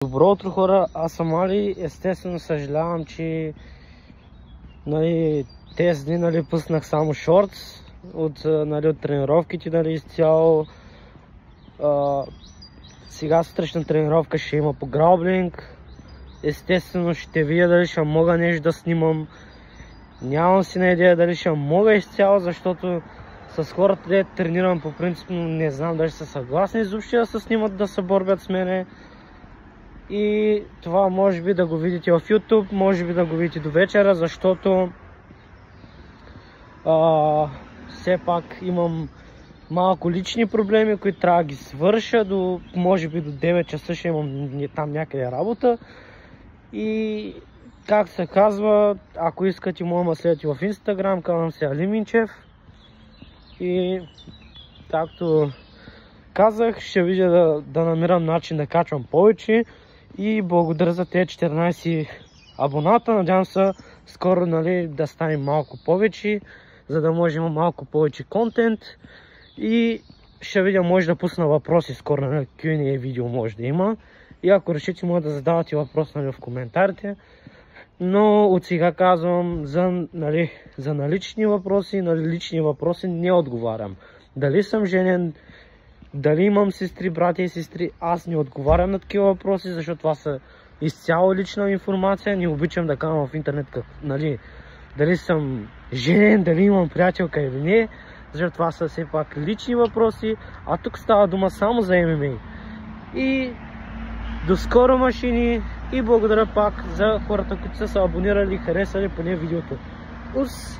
Добро утро, хора, аз съм Али. Естествено съжалявам, че тези дни пуснах само шортс от тренировките изцяло. Сега сутрешна тренировка ще има по граублинг. Естествено ще видя дали ще мога нещо да снимам. Нямам си на идея дали ще мога изцяло, защото с хората, де тренирам по принцип, не знам дали са съгласни изобщо да се снимат, да се борбят с мене. И това може би да го видите в YouTube, може би да го видите до вечера, защото все пак имам малко лични проблеми, които трябва да ги свърша. Може би до 9 часа ще имам там някъде работа. И как се казва, ако искате, може да следите в Instagram, казвам се Али Минчев. И както казах, ще видя да намирам начин да качвам повече. И благодаря за тези 14 абоната. Надявам се скоро да стане малко повече, за да може има малко повече контент. И ще видя, може да пусна въпроси скоро, Q&A видео може да има. И ако решите, може да задавате въпрос в коментарите. Но от сега казвам за налични въпроси, лични въпроси не отговарям. Дали съм женен, дали имам сестри, братя и сестри, аз не отговарям на такива въпроси, защото това са изцяло лична информация. Не обичам да казвам в интернет дали съм женен, дали имам приятелка или не, защото това са все пак лични въпроси, а тук става дума само за ММА. И до скоро, машини, и благодаря пак за хората, които са се абонирали и харесали поне видеото. Ус!